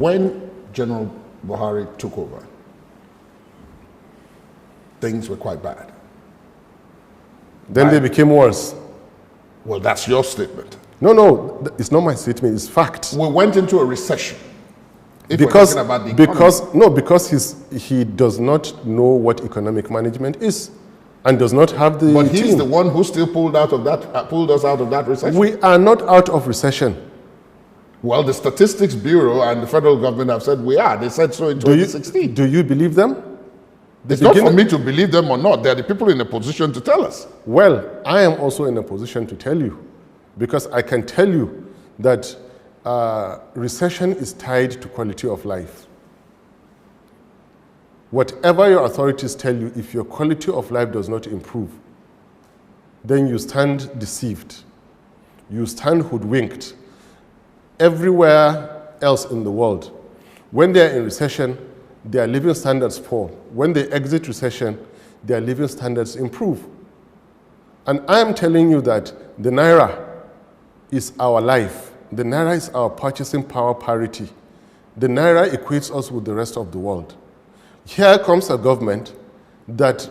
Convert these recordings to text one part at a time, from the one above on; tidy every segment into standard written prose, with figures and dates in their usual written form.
When General Buhari took over, things were quite bad. Then they became worse. Well, that's your statement. No, it's not my statement, it's fact. We went into a recession. Because he does not know what economic management is and does not have the But he's team. the one who still pulled us out of that recession. We are not out of recession. Well, the Statistics Bureau and the federal government have said we are. They said so in 2016. Do you believe them? It's not for me to believe them or not. They're the people in a position to tell us. Well, I am also in a position to tell you, because I can tell you that recession is tied to quality of life. Whatever your authorities tell you, if your quality of life does not improve, then you stand deceived. You stand hoodwinked. Everywhere else in the world, when they are in recession, their living standards fall. When they exit recession, their living standards improve. And I am telling you that the Naira is our life. The Naira is our purchasing power parity. The Naira equates us with the rest of the world. Here comes a government that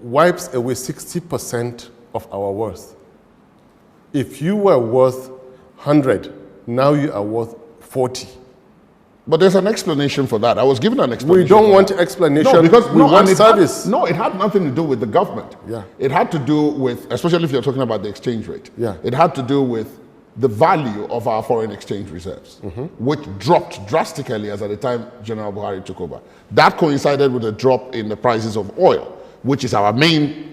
wipes away 60% of our worth. If you were worth 100, now you are worth 40. But there's an explanation for that. I was given an explanation. We don't want explanation. No, because we want service. It had nothing to do with the government. Yeah. It had to do with, especially if you're talking about the exchange rate. Yeah. It had to do with the value of our foreign exchange reserves, which dropped drastically as at the time General Buhari took over. That coincided with a drop in the prices of oil, which is our main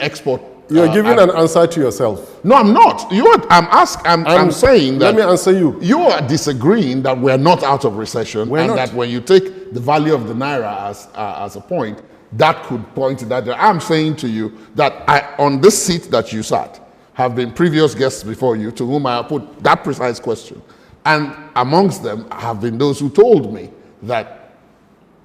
export. You're giving an answer to yourself. No, I'm not. I'm saying that. Let me answer you. You are disagreeing that we're not out of recession, that when you take the value of the Naira as a point, that could point to that. I'm saying to you that on this seat that you sat, have been previous guests before you to whom I put that precise question. And amongst them have been those who told me that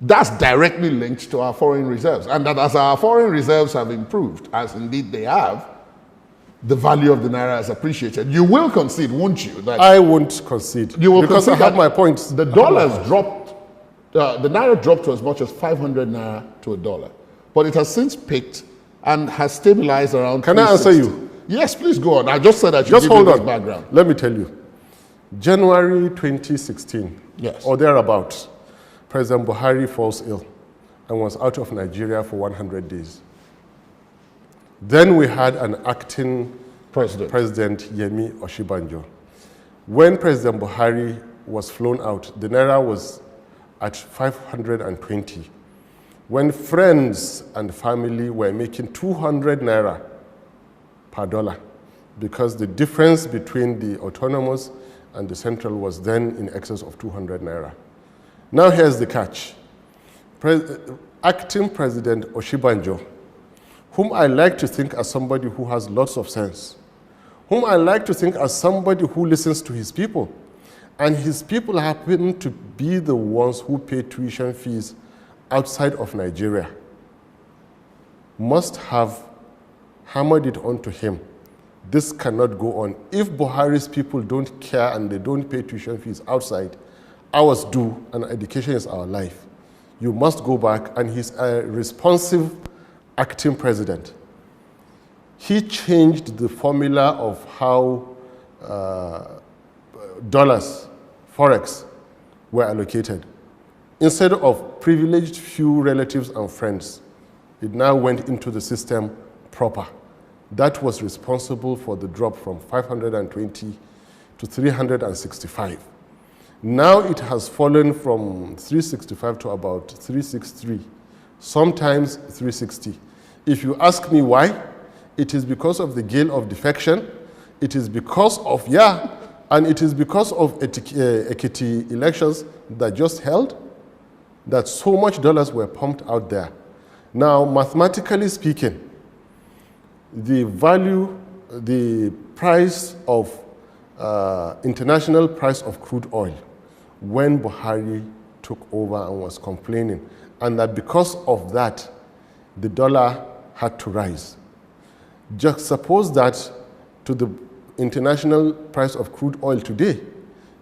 that's directly linked to our foreign reserves. And that as our foreign reserves have improved, as indeed they have, the value of the Naira has appreciated. You will concede, won't you? That I won't concede. You will because concede I have my points. The dollars dropped, the Naira dropped to as much as 500 Naira to a dollar. But it has since picked and has stabilized around. Can I answer you? Yes, please go on. I just said that you just hold this on. Background. Let me tell you. January 2016, or thereabouts, President Buhari falls ill and was out of Nigeria for 100 days. Then we had an acting President Yemi Oshibanjo. When President Buhari was flown out, the Naira was at 520. When friends and family were making 200 Naira per dollar, because the difference between the autonomous and the central was then in excess of 200 Naira. Now here's the catch. Acting President Oshibanjo, whom I like to think as somebody who has lots of sense, whom I like to think as somebody who listens to his people, and his people happen to be the ones who pay tuition fees outside of Nigeria, must have hammered it onto him. This cannot go on. If Buhari's people don't care and they don't pay tuition fees outside, ours do, and education is our life. You must go back, and he's a responsive acting president. He changed the formula of how dollars, forex, were allocated. Instead of privileged few relatives and friends, it now went into the system proper. That was responsible for the drop from 520 to 365. Now it has fallen from 365 to about 363, sometimes 360. If you ask me why, it is because of the gale of defection, it is because of, and it is because of Ekiti elections that just held, that so much dollars were pumped out there. Now, mathematically speaking, the value, the price of, international price of crude oil, when Buhari took over and was complaining, and that because of that, the dollar had to rise. Just suppose that to the international price of crude oil today,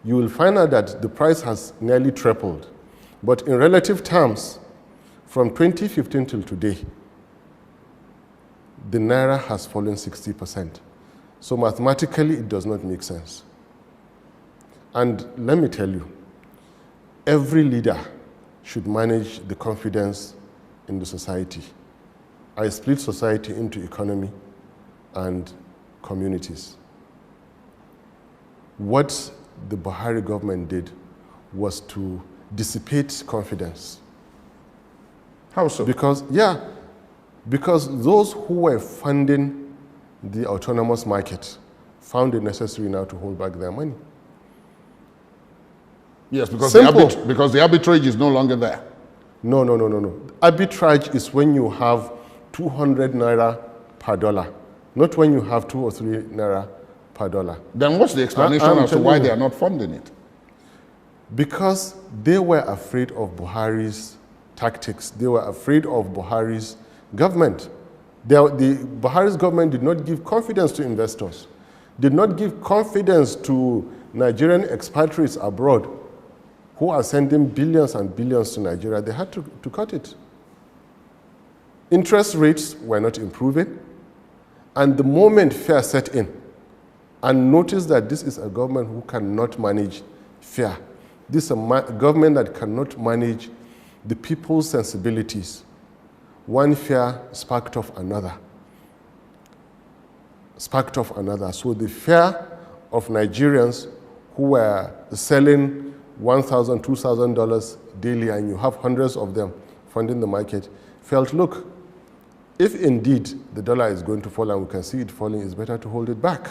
you will find out that the price has nearly tripled. But in relative terms, from 2015 till today, the naira has fallen 60%. So mathematically, it does not make sense. And let me tell you, every leader should manage the confidence in the society. I split society into economy and communities. What the Buhari government did was to dissipate confidence. How so? Because those who were funding the autonomous market found it necessary now to hold back their money. Yes, because the arbitrage is no longer there. No. Arbitrage is when you have 200 naira per dollar, not when you have 2 or 3 naira per dollar. Then what's the explanation as to why they are not funding it? Because they were afraid of Buhari's tactics. They were afraid of Buhari's government. Buhari's government did not give confidence to investors, did not give confidence to Nigerian expatriates abroad who are sending billions and billions to Nigeria. They had to cut it. Interest rates were not improving, and the moment fear set in, and notice that this is a government who cannot manage fear. This is a government that cannot manage the people's sensibilities. One fear sparked off another. So the fear of Nigerians who were selling $1,000, $2,000 daily, and you have hundreds of them funding the market, felt, look, if indeed the dollar is going to fall and we can see it falling, it's better to hold it back.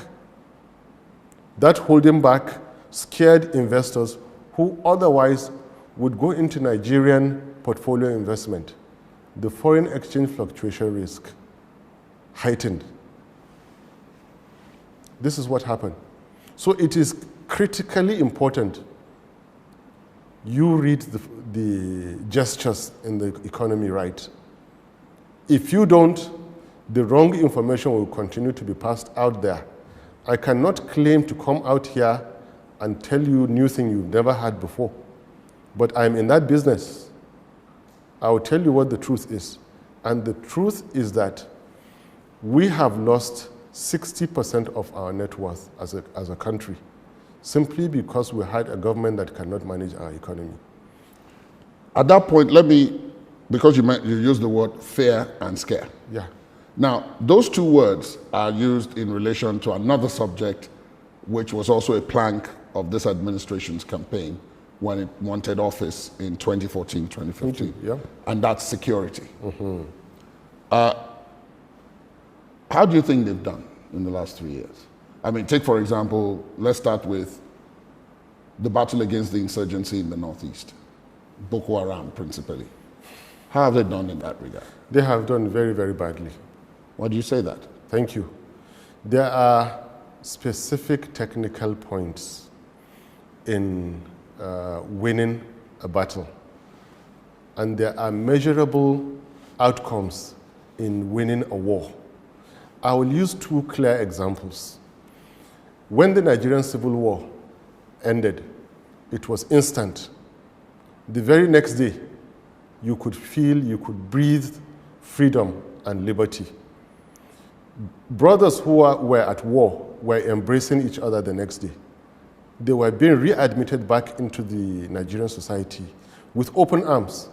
That holding back scared investors who otherwise would go into Nigerian portfolio investment. The foreign exchange fluctuation risk heightened. This is what happened. So it is critically important you read the gestures in the economy right. If you don't, the wrong information will continue to be passed out there. I cannot claim to come out here and tell you new thing you've never heard before, but I'm in that business. I will tell you what the truth is. And the truth is that we have lost 60% of our net worth as a country, simply because we had a government that cannot manage our economy. At that point, because you used the word fear and scare. Yeah. Now, those two words are used in relation to another subject, which was also a plank of this administration's campaign when it wanted office in 2014, 2015. Yeah. And that's security. Mm-hmm. How do you think they've done in the last 3 years? I mean, take, for example, let's start with the battle against the insurgency in the Northeast, Boko Haram principally. How have they done in that regard? They have done very, very badly. Why do you say that? Thank you. There are specific technical points in winning a battle, and there are measurable outcomes in winning a war. I will use two clear examples. When the Nigerian Civil War ended, it was instant. The very next day, you could feel, you could breathe freedom and liberty. Brothers who were at war were embracing each other the next day. They were being readmitted back into the Nigerian society with open arms.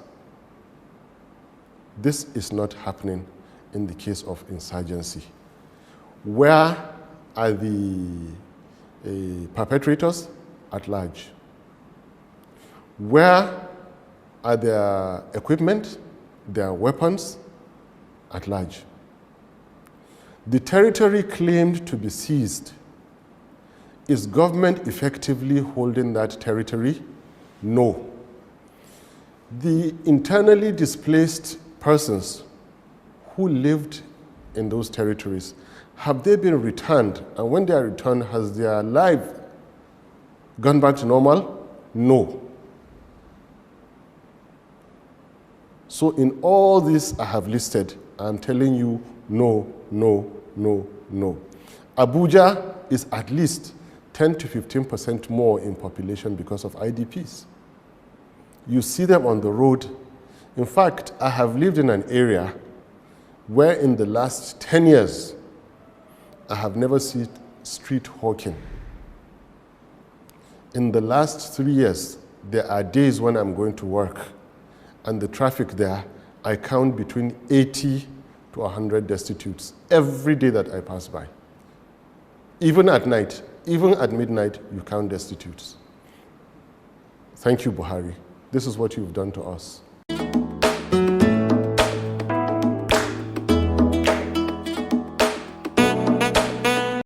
This is not happening in the case of insurgency. Where are the perpetrators? At large. Where are their equipment, their weapons? At large. The territory claimed to be seized. Is government effectively holding that territory? No. The internally displaced persons who lived in those territories, have they been returned? And when they are returned, has their life gone back to normal? No. So in all this I have listed, I'm telling you, no, no, no, no. Abuja is at least 10 to 15% more in population because of IDPs. You see them on the road. In fact, I have lived in an area where in the last 10 years, I have never seen street hawking. In the last 3 years, there are days when I'm going to work, and the traffic there, I count between 80 to 100 destitutes every day that I pass by. Even at night, even at midnight, you count destitutes. Thank you, Buhari. This is what you've done to us.